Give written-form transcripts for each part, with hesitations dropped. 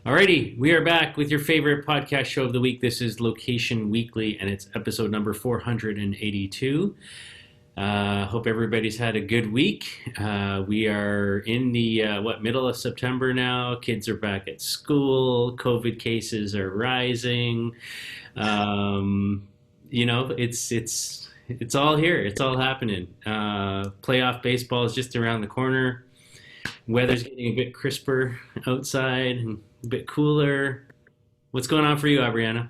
Alrighty, we are back with your favorite podcast show of the week. This is Location Weekly, and it's episode number 482. Hope everybody's had a good week. We are in the middle of September now. Kids are back at school. COVID cases are rising. It's all here. It's all happening. Playoff baseball is just around the corner. Weather's getting a bit crisper outside and a bit cooler. What's going on for you, Abriana?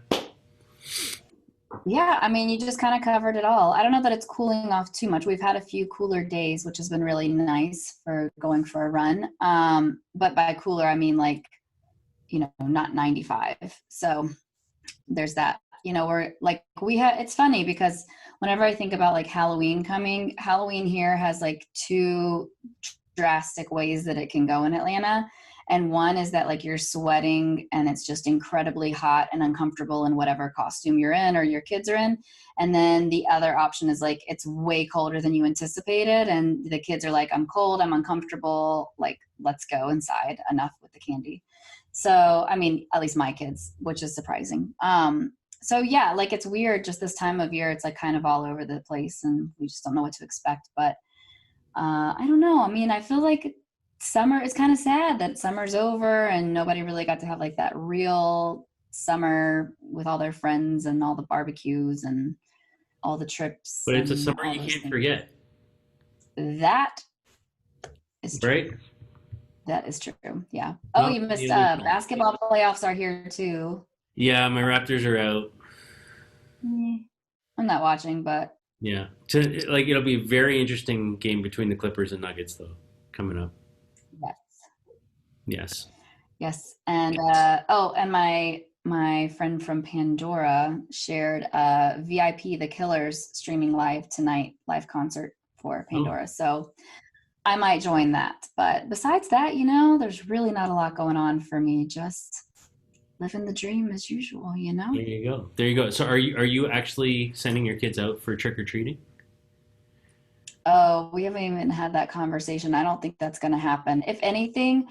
Yeah, I mean, you just kind of covered it all. I don't know that it's cooling off too much. We've had a few cooler days, which has been really nice for going for a run. But by cooler, I mean not 95. So there's that. It's funny because whenever I think about like Halloween coming, Halloween here has like two drastic ways that it can go in Atlanta. And one is that like you're sweating and it's just incredibly hot and uncomfortable in whatever costume you're in or your kids are in. And then the other option is like it's way colder than you anticipated. And the kids are like, I'm cold, I'm uncomfortable, like, let's go inside, enough with the candy. So, I mean, at least my kids, which is surprising. So yeah, like it's weird just this time of year. It's like kind of all over the place and we just don't know what to expect. But I don't know. I mean, I feel like summer is kind of sad that summer's over and nobody really got to have like that real summer with all their friends and all the barbecues and all the trips But it's a and summer all you those can't things. forget, That is true. right? That is true. Yeah. Oh, Not you missed the other time. basketball playoffs are here too. Yeah, my Raptors are out. I'm not watching, but Yeah, it'll be a very interesting game between the Clippers and Nuggets, though, coming up. yes. Yes. Yes. And and my friend from Pandora shared VIP The Killers streaming live tonight, live concert for Oh, Pandora. So I might join that. But besides that, there's really not a lot going on for me. Just living the dream as usual. there you go. There you go. So, are you actually sending your kids out for trick or treating? Oh, we haven't even had that conversation. I don't think that's going to happen. If anything,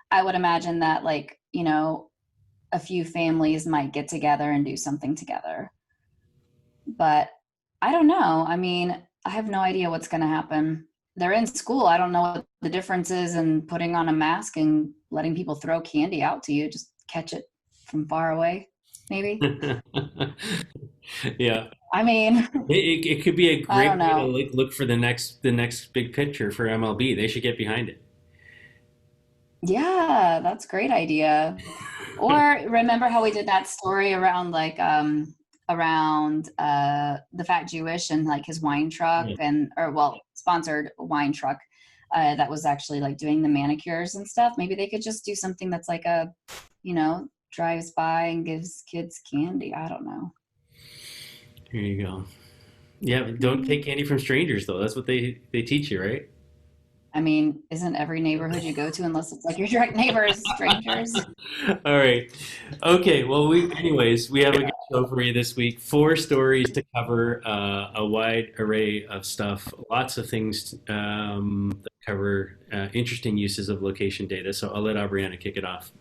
I would imagine that a few families might get together and do something together. But I don't know. I mean, I have no idea what's going to happen. They're in school. I don't know what the difference is in putting on a mask and letting people throw candy out to you. Just catch it from far away, maybe. Yeah, I mean, it could be a I great don't way to know. look for the next big picture for MLB. They should get behind it. Yeah, that's a great idea. Or remember how we did that story around the fat Jewish and like his wine truck Yeah. sponsored wine truck that was actually like doing the manicures and stuff. Maybe they could just do something that's like drives by and gives kids candy. I don't know. Here you go. Yeah, but don't Mm. take candy from strangers though. That's what they teach you, right? I mean, isn't every neighborhood you go to, unless it's like your direct neighbors, strangers? All right. Okay. Well, we have a good show for you this week. Four stories to cover, a wide array of stuff, lots of things that cover interesting uses of location data. So I'll let Aubriana kick it off.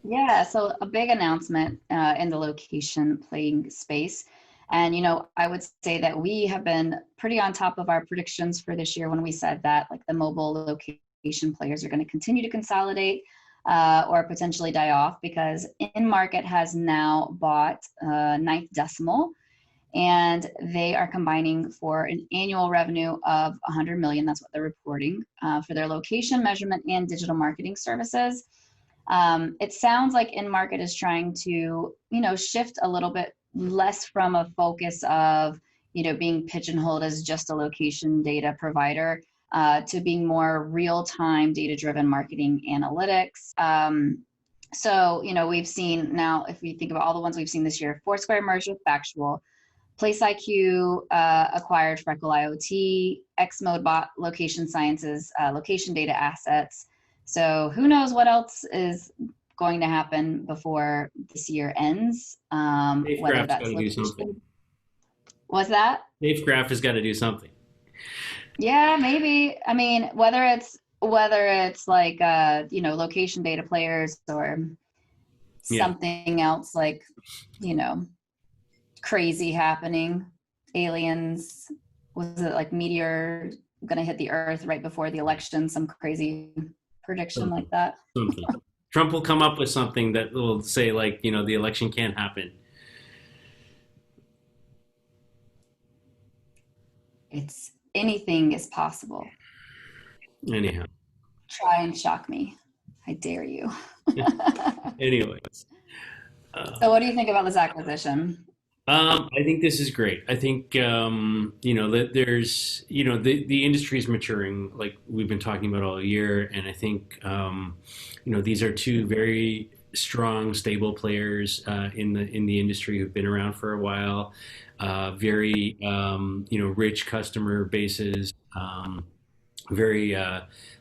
Yeah, so a big announcement in the location playing space. And, I would say that we have been pretty on top of our predictions for this year when we said that like the mobile location players are going to continue to consolidate or potentially die off because InMarket has now bought NinthDecimal, and they are combining for an annual revenue of 100 million. That's what they're reporting for their location measurement and digital marketing services. It sounds like InMarket is trying to, shift a little bit less from a focus of, being pigeonholed as just a location data provider to being more real-time data-driven marketing analytics. We've seen now, if we think about all the ones we've seen this year, Foursquare merged with Factual, Place IQ acquired Freckle IoT, Xmode bought Location Sciences, location data assets. So who knows what else is going to happen before this year ends, whether Safegraph's got that's to do something. location. Was that? Safegraph has got to do something. Yeah, maybe. I mean, whether it's like location data players or Yeah. something else like, you know, crazy happening, aliens, was it like meteor gonna hit the earth right before the election, some crazy prediction like Something. that. Something. Trump will come up with something that will say, like, the election can't happen. It's anything is possible. Anyhow. Try and shock me. I dare you. Anyways. Uh, So what do you think about this acquisition? I think this is great. I think that there's the industry is maturing, like we've been talking about all year, and I think these are two very strong, stable players in the industry who've been around for a while. Very rich customer bases. Very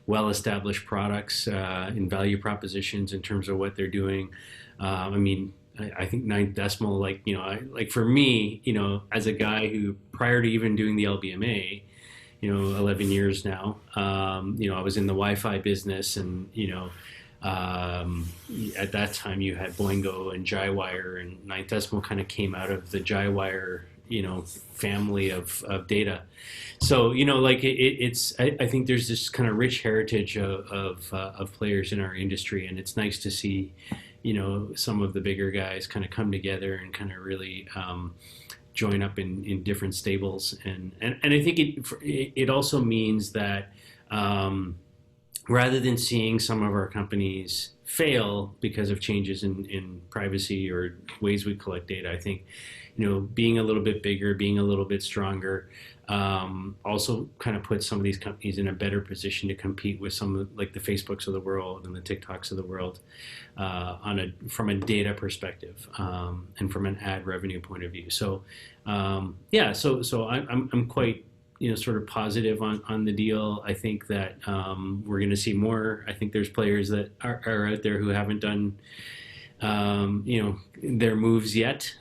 well-established products and value propositions in terms of what they're doing. I mean, I think NinthDecimal, like for me, as a guy who prior to even doing the LBMA, 11 years now, I was in the Wi-Fi business, and at that time you had Boingo and Jywire, and NinthDecimal kind of came out of the Jywire, family of data. So I think there's this kind of rich heritage of players in our industry, and it's nice to see some of the bigger guys kind of come together and kind of really join up in different stables, and I think it also means that rather than seeing some of our companies fail because of changes in privacy or ways we collect data, I think being a little bit bigger, being a little bit stronger, also kind of puts some of these companies in a better position to compete with some of like the Facebooks of the world and the TikToks of the world from a data perspective, and from an ad revenue point of view. So so I'm quite sort of positive on the deal. I think that we're going to see more. I think there's players that are out there who haven't done their moves yet.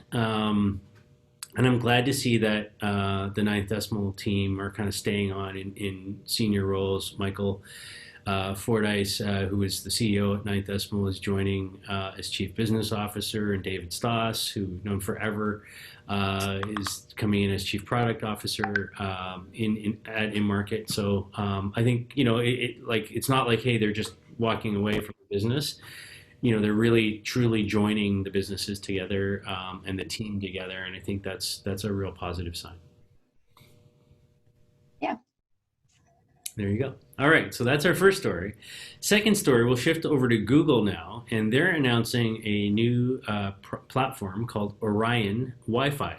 And I'm glad to see that the NinthDecimal team are kind of staying on in senior roles. Michael Fordyce, who is the CEO at NinthDecimal, is joining as Chief Business Officer, and David Stoss, who we've known forever, is coming in as Chief Product Officer at InMarket. So I think it's not like, hey, they're just walking away from the business. They're really truly joining the businesses together, and the team together, and I think that's a real positive sign. Yeah. There you go. All right, so that's our first story. Second story, we'll shift over to Google now, and they're announcing a new platform called Orion WiFi.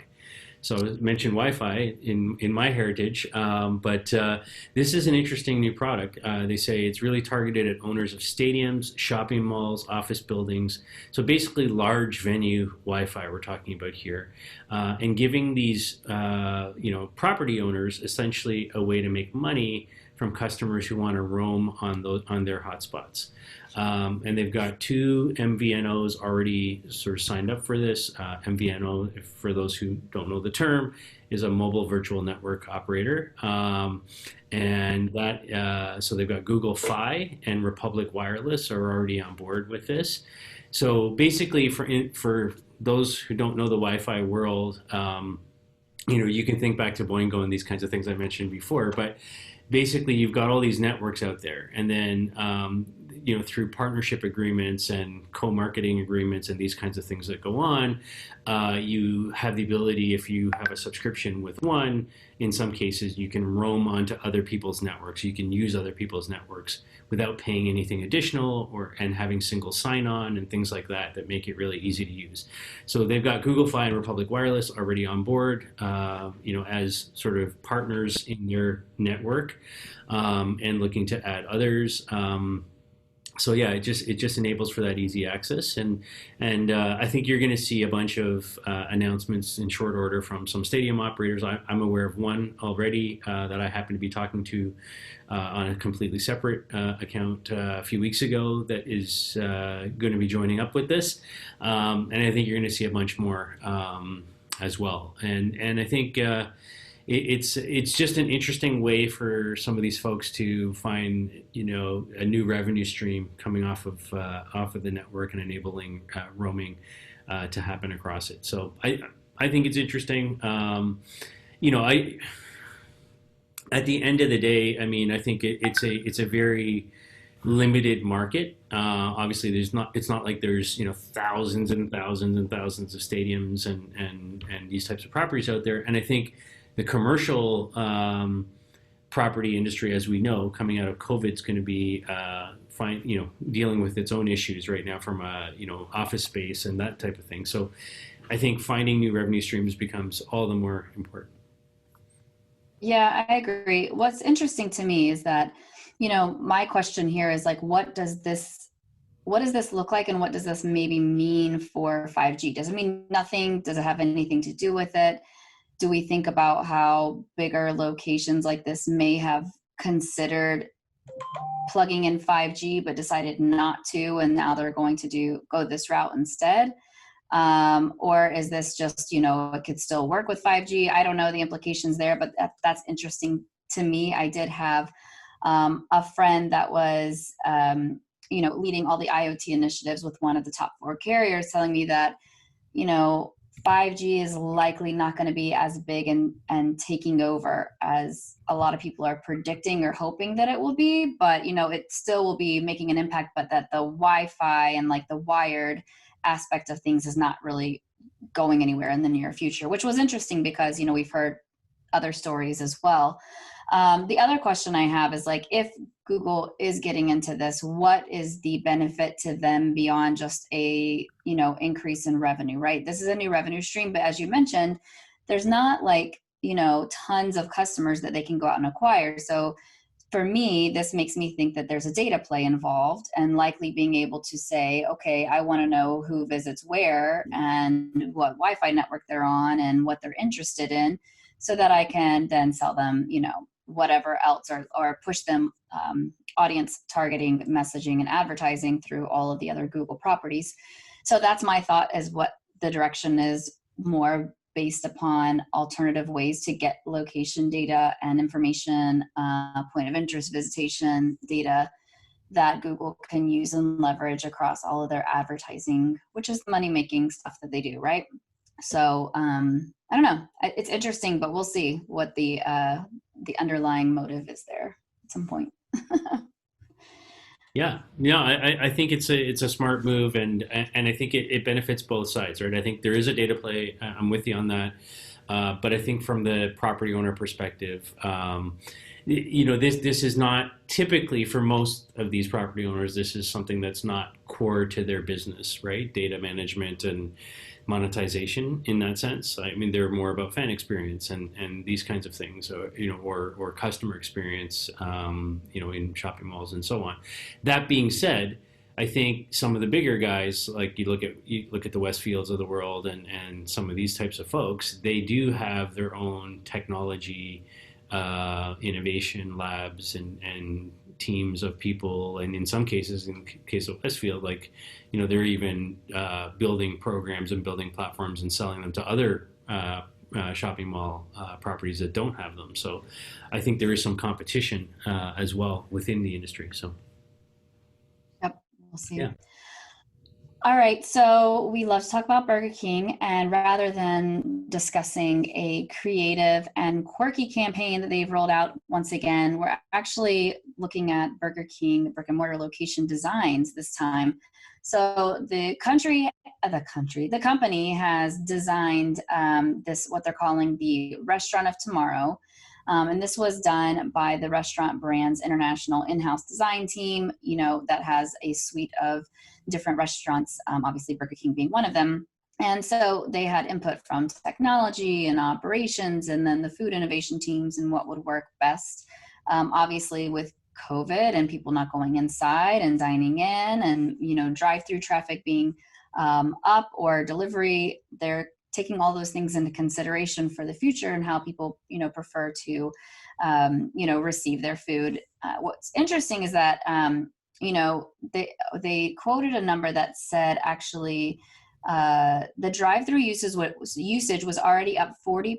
So I mentioned Wi-Fi in my heritage, but this is an interesting new product. They say it's really targeted at owners of stadiums, shopping malls, office buildings. So basically large venue Wi-Fi we're talking about here, and giving these property owners essentially a way to make money from customers who want to roam on their hotspots. And they've got 2 MVNOs already sort of signed up for this. MVNO, for those who don't know the term, is a mobile virtual network operator. And so they've got Google Fi and Republic Wireless are already on board with this. So basically, for those who don't know the Wi-Fi world, you can think back to Boingo and these kinds of things I mentioned before, but basically you've got all these networks out there, and then through partnership agreements and co-marketing agreements and these kinds of things that go on, you have the ability, if you have a subscription with one, in some cases you can roam onto other people's networks. You can use other people's networks without paying anything additional, and having single sign-on and things like that make it really easy to use. So they've got Google Fi and Republic Wireless already on board, as sort of partners in their network, and looking to add others. So yeah, it just enables for that easy access, and I think you're going to see a bunch of announcements in short order from some stadium operators. I'm aware of one already that I happened to be talking to on a completely separate account a few weeks ago that is going to be joining up with this, and I think you're going to see a bunch more as well. And I think it's just an interesting way for some of these folks to find, a new revenue stream coming off of the network and enabling roaming to happen across it. So I think it's interesting. I At the end of the day, I mean, I think it's a very limited market. Obviously, it's not like there's thousands and thousands and thousands of stadiums and these types of properties out there. And I think the commercial property industry, as we know, coming out of COVID, is going to be dealing with its own issues right now from office space and that type of thing. So I think finding new revenue streams becomes all the more important. Yeah, I agree. What's interesting to me is that, my question here is like, what does this look like, and what does this maybe mean for 5G? Does it mean nothing? Does it have anything to do with it? Do we think about how bigger locations like this may have considered plugging in 5G but decided not to, and now they're going to go this route instead? Or is this just, it could still work with 5G? I don't know the implications there, but that's interesting to me. I did have a friend that was, leading all the IoT initiatives with one of the top 4 carriers, telling me that, 5G is likely not going to be as big and taking over as a lot of people are predicting or hoping that it will be, but, it still will be making an impact, but that the Wi-Fi and like the wired aspect of things is not really going anywhere in the near future, which was interesting because, we've heard other stories as well. The other question I have is like, if Google is getting into this, what is the benefit to them beyond just a, increase in revenue, right? This is a new revenue stream, but as you mentioned, there's not like, tons of customers that they can go out and acquire. So for me, this makes me think that there's a data play involved, and likely being able to say, okay, I want to know who visits where and what Wi-Fi network they're on and what they're interested in, so that I can then sell them, whatever else, or push them audience targeting, messaging, and advertising through all of the other Google properties. So that's my thought, is what the direction is, more based upon alternative ways to get location data and information, point of interest, visitation data that Google can use and leverage across all of their advertising, which is the money-making stuff that they do, right? So I don't know. It's interesting, but we'll see what the underlying motive is there at some point. Yeah, I think it's a smart move, and I think it benefits both sides, right? I think there is a data play. I'm with you on that, but I think from the property owner perspective, this is not typically, for most of these property owners, this is something that's not core to their business, right? Data management and monetization in that sense. I mean, they're more about fan experience and these kinds of things, or customer experience, in shopping malls and so on. That being said, I think some of the bigger guys, like you look at the Westfields of the world and some of these types of folks, they do have their own technology, innovation labs and teams of people, and in some cases, in case of Westfield, like they're even building programs and building platforms and selling them to other shopping mall properties that don't have them. So I think there is some competition as well within the industry. So Yep, we'll see. Yeah. All right, so we love to talk about Burger King, and rather than discussing a creative and quirky campaign that they've rolled out once again, we're actually looking at Burger King brick and mortar location designs this time. So the company has designed this, what they're calling the Restaurant of Tomorrow. And this was done by the Restaurant Brands International in-house design team, that has a suite of different restaurants, obviously Burger King being one of them. And so they had input from technology and operations, and then the food innovation teams, and what would work best. Obviously with COVID and people not going inside and dining in, and, drive-through traffic being up, or delivery, they're taking all those things into consideration for the future and how people, prefer to, receive their food. What's interesting is that, they quoted a number that said actually the drive-through usage was already up 40%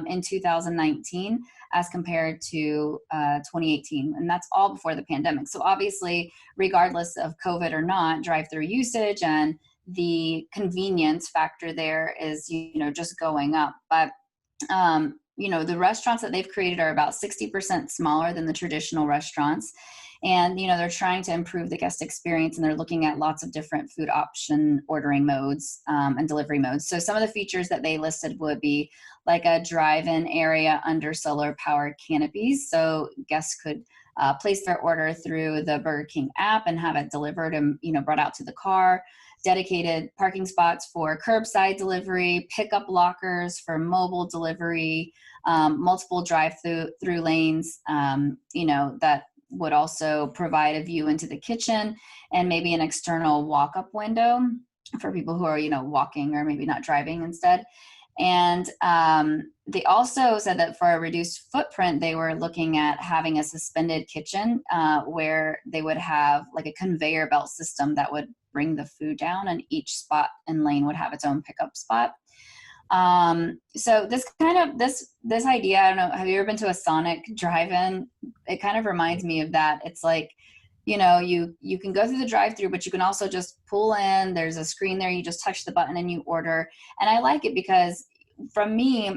in 2019 as compared to 2018, and that's all before the pandemic. So obviously, regardless of COVID or not, drive-through usage and the convenience factor there is, just going up. But the restaurants that they've created are about 60% smaller than the traditional restaurants. And, they're trying to improve the guest experience, and they're looking at lots of different food option ordering modes and delivery modes. So some of the features that they listed would be like a drive-in area under solar powered canopies. So guests could place their order through the Burger King app and have it delivered and, brought out to the car. Dedicated parking spots for curbside delivery, pickup lockers for mobile delivery, multiple drive-through lanes, that would also provide a view into the kitchen, and maybe an external walk-up window for people who are, walking or maybe not driving instead. And they also said that for a reduced footprint, they were looking at having a suspended kitchen where they would have like a conveyor belt system that would bring the food down, and each spot and lane would have its own pickup spot. So this idea, I don't know, have you ever been to a Sonic drive-in? It kind of reminds me of that. It's like, you can go through the drive-through, but you can also just pull in. There's a screen there. You just touch the button and you order. And I like it because, from me,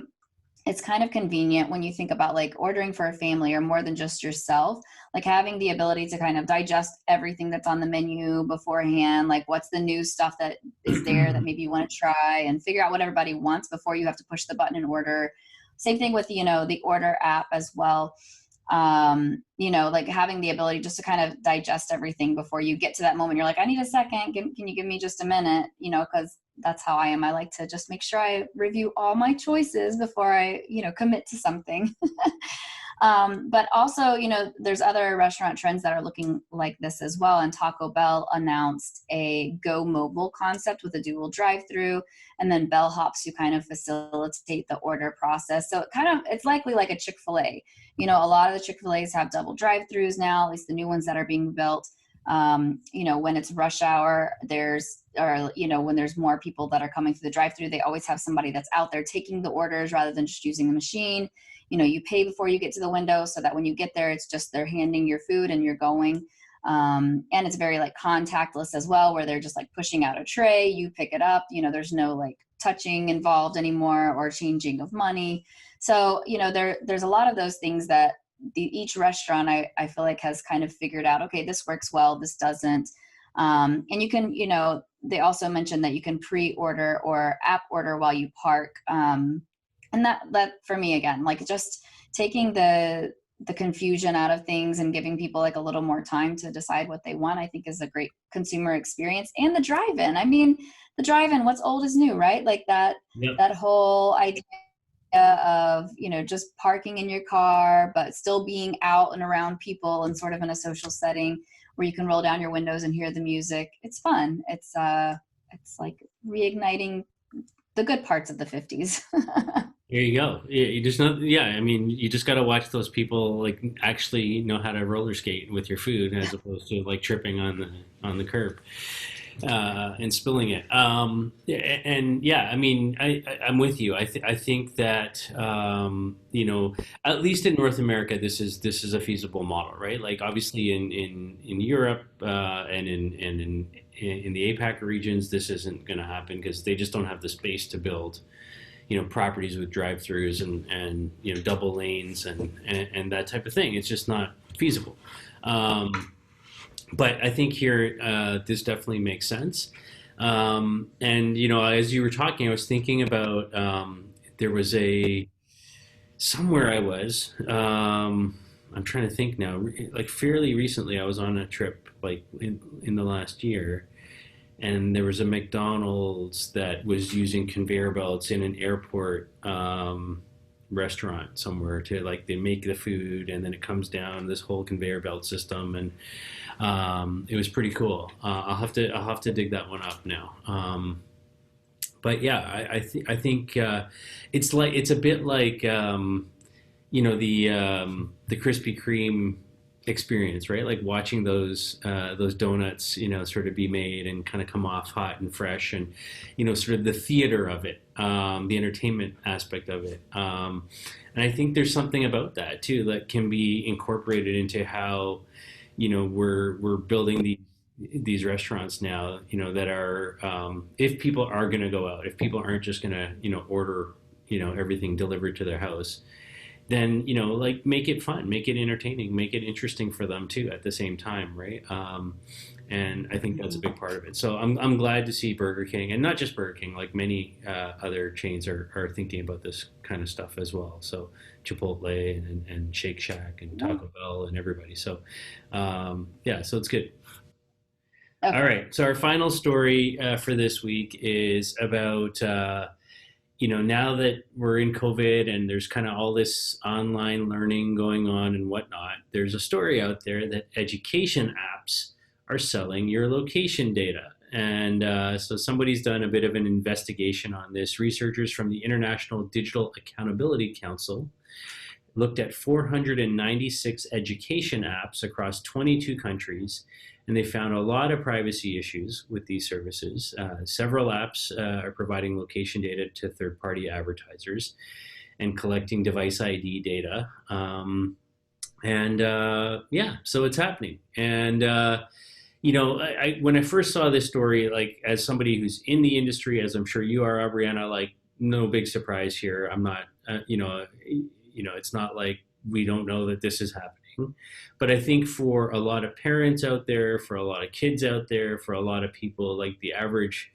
it's kind of convenient when you think about like ordering for a family or more than just yourself, like having the ability to kind of digest everything that's on the menu beforehand, like what's the new stuff that is there that maybe you want to try, and figure out what everybody wants before you have to push the button and order. Same thing with, the order app as well. Like having the ability just to kind of digest everything before you get to that moment. You're like, I need a second. Can you give me just a minute? Because that's how I am. I like to just make sure I review all my choices before I, commit to something. But also, there's other restaurant trends that are looking like this as well. And Taco Bell announced a Go Mobile concept with a dual drive-through, and then bellhops who kind of facilitate the order process. So it's likely like a Chick-fil-A. A lot of the Chick-fil-A's have double drive-throughs now, at least the new ones that are being built. When it's rush hour, when there's more people that are coming through the drive-through, they always have somebody that's out there taking the orders rather than just using the machine. You pay before you get to the window, so that when you get there, it's just they're handing your food and you're going. And it's very like contactless as well, where they're just like pushing out a tray, you pick it up, there's no like touching involved anymore or changing of money. So, there's a lot of those things that each restaurant I feel like has kind of figured out, okay, this works well, this doesn't. And you can, they also mentioned that you can pre-order or app order while you park. And that for me, again, like just taking the confusion out of things and giving people like a little more time to decide what they want, I think is a great consumer experience. And the drive-in, the drive-in, what's old is new, right? Like that, Yep. that whole idea of, just parking in your car, but still being out and around people and sort of in a social setting where you can roll down your windows and hear the music. It's fun. It's like reigniting the good parts of the 50s. There you go. You just know, yeah. I mean, you just got to watch those people like actually know how to roller skate with your food, as opposed to like tripping on the curb and spilling it. And yeah, I mean, I'm with you. I think that at least in North America, this is a feasible model, right? Like obviously in Europe and in the APAC regions, this isn't going to happen because they just don't have the space to build properties with drive-throughs and double lanes and that type of thing. It's just not feasible. But I think here this definitely makes sense. And as you were talking, I was thinking about there was somewhere I was. I'm trying to think now. Like fairly recently, I was on a trip like in the last year, and there was a McDonald's that was using conveyor belts in an airport restaurant somewhere to like they make the food and then it comes down this whole conveyor belt system, and it was pretty cool. I'll have to dig that one up now. But yeah, I think it's a bit like the Krispy Kreme experience, right? Like watching those donuts, sort of be made and kind of come off hot and fresh, and sort of the theater of it, the entertainment aspect of it. And I think there's something about that too that can be incorporated into how we're building these restaurants now, that are, if people are going to go out, if people aren't just going to order everything delivered to their house, then like make it fun, make it entertaining, make it interesting for them too at the same time, right? And I think that's a big part of it. So I'm glad to see Burger King, and not just Burger King, like many other chains are thinking about this kind of stuff as well. So Chipotle and Shake Shack and Taco Bell and everybody. So yeah, so it's good. All Okay. right. So our final story for this week is about now that we're in COVID and there's kind of all this online learning going on and whatnot, there's a story out there that education apps are selling your location data. And so somebody's done a bit of an investigation on this. Researchers from the International Digital Accountability Council looked at 496 education apps across 22 countries, and they found a lot of privacy issues with these services. Several apps are providing location data to third-party advertisers and collecting device ID data. And yeah, so it's happening. And when I first saw this story, like as somebody who's in the industry, as I'm sure you are, Brianna, like no big surprise here. I'm not, it's not like we don't know that this is happening. But I think for a lot of parents out there, for a lot of kids out there, for a lot of people, like the average,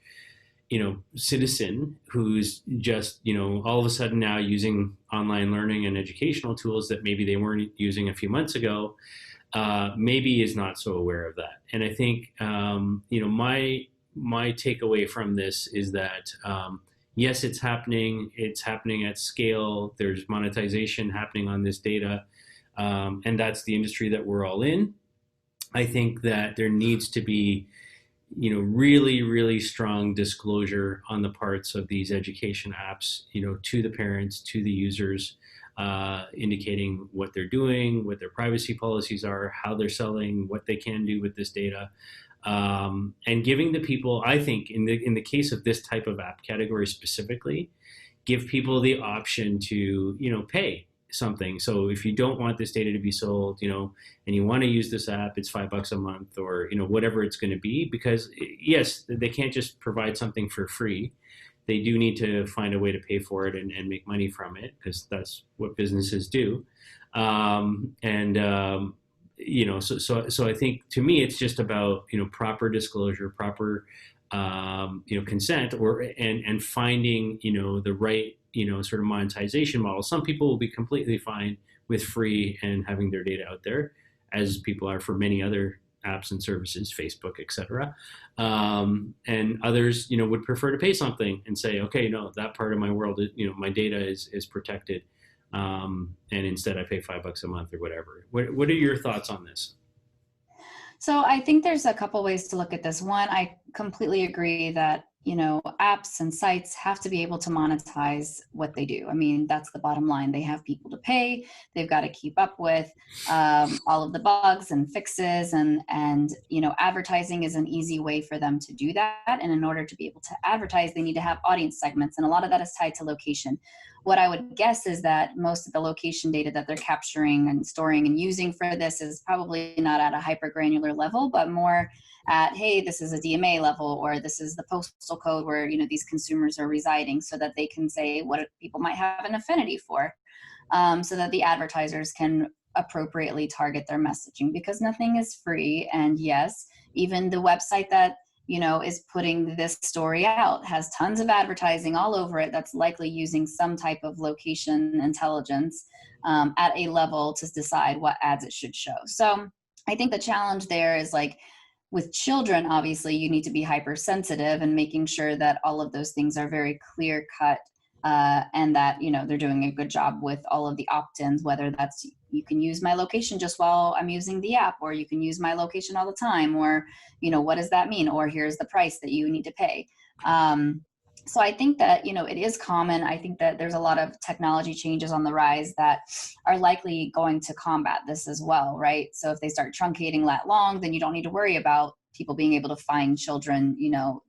citizen who's just, all of a sudden now using online learning and educational tools that maybe they weren't using a few months ago, maybe is not so aware of that. And I think, my takeaway from this is that, yes, it's happening. It's happening at scale. There's monetization happening on this data. And that's the industry that we're all in. I think that there needs to be, really, really strong disclosure on the parts of these education apps, to the parents, to the users, indicating what they're doing, what their privacy policies are, how they're selling, what they can do with this data. And giving the people, I think, in the case of this type of app category specifically, give people the option to pay something. So if you don't want this data to be sold, and you want to use this app, it's $5 a month, or whatever it's going to be. Because yes, they can't just provide something for free. They do need to find a way to pay for it and make money from it, because that's what businesses do. So I think, to me, it's just about proper disclosure, proper consent, and finding the right sort of monetization model. Some people will be completely fine with free and having their data out there, as people are for many other apps and services, Facebook, etc. And others would prefer to pay something and say, okay, no, that part of my world, my data is protected. And instead I pay $5 a month or whatever. What are your thoughts on this? So I think there's a couple ways to look at this. One, I completely agree that, apps and sites have to be able to monetize what they do. I mean, that's the bottom line. They have people to pay. They've got to keep up with all of the bugs and fixes, and advertising is an easy way for them to do that. And in order to be able to advertise, they need to have audience segments, and a lot of that is tied to location. What I would guess is that most of the location data that they're capturing and storing and using for this is probably not at a hyper granular level, but more at, hey, this is a DMA level, or this is the postal code where these consumers are residing, so that they can say what people might have an affinity for, so that the advertisers can appropriately target their messaging, because nothing is free. And yes, even the website that is putting this story out has tons of advertising all over it that's likely using some type of location intelligence at a level to decide what ads it should show. So I think the challenge there is, like, with children, obviously you need to be hypersensitive and making sure that all of those things are very clear cut, and that they're doing a good job with all of the opt-ins, whether that's you can use my location just while I'm using the app, or you can use my location all the time, or what does that mean, or here's the price that you need to pay. So I think that, it is common. I think that there's a lot of technology changes on the rise that are likely going to combat this as well, right? So if they start truncating lat long, then you don't need to worry about people being able to find children,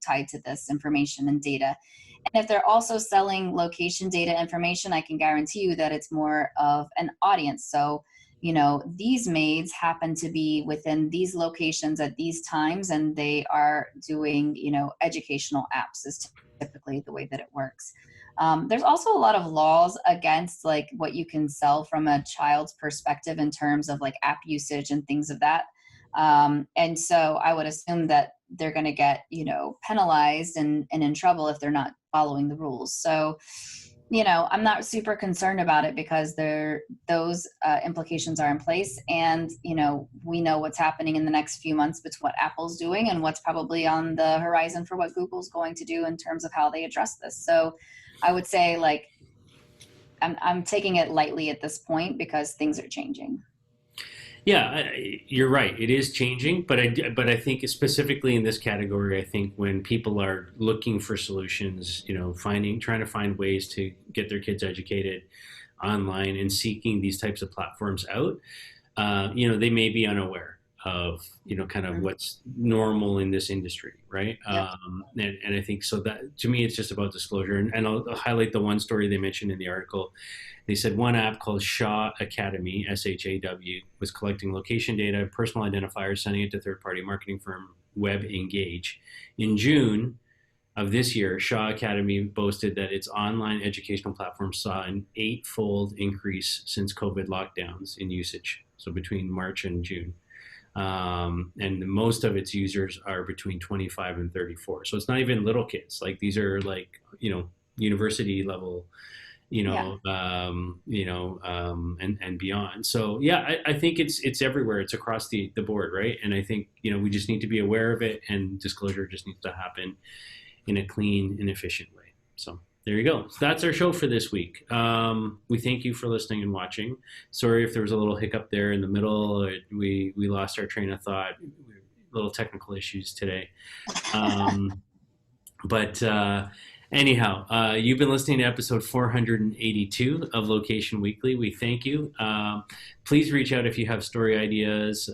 tied to this information and data. And if they're also selling location data information, I can guarantee you that it's more of an audience. So, these maids happen to be within these locations at these times, and they are doing, educational apps is typically the way that it works. There's also a lot of laws against like what you can sell from a child's perspective in terms of like app usage and things of that. And so I would assume that they're going to get, penalized and in trouble if they're not following the rules. So, I'm not super concerned about it because those implications are in place. And, we know what's happening in the next few months between what Apple's doing and what's probably on the horizon for what Google's going to do in terms of how they address this. So I would say like, I'm taking it lightly at this point because things are changing. Yeah, you're right. It is changing, but I think specifically in this category, I think when people are looking for solutions, trying to find ways to get their kids educated online and seeking these types of platforms out, they may be unaware of kind of Mhm. what's normal in this industry, right? Yep. And I think so that to me it's just about disclosure. And I'll highlight the one story they mentioned in the article. They said one app called Shaw Academy, SHAW, was collecting location data and personal identifiers, sending it to third-party marketing firm Web Engage. In June of this year, Shaw Academy boasted that its online educational platform saw an eightfold increase since COVID lockdowns in usage. So between March and June. And most of its users are between 25 and 34. So it's not even little kids. Like these are like, university level, Yeah. and beyond. So yeah, I think it's everywhere. It's across the board, right? And I think we just need to be aware of it, and disclosure just needs to happen in a clean and efficient way. So there you go. So that's our show for this week. We thank you for listening and watching. Sorry if there was a little hiccup there in the middle. We lost our train of thought. Little technical issues today. But anyhow, you've been listening to episode 482 of Location Weekly. We thank you. Please reach out if you have story ideas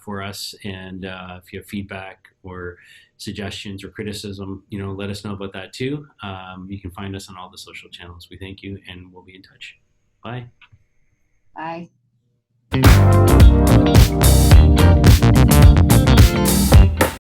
for us, and if you have feedback or suggestions or criticism, let us know about that too. You can find us on all the social channels. We thank you, and we'll be in touch. Bye. Bye.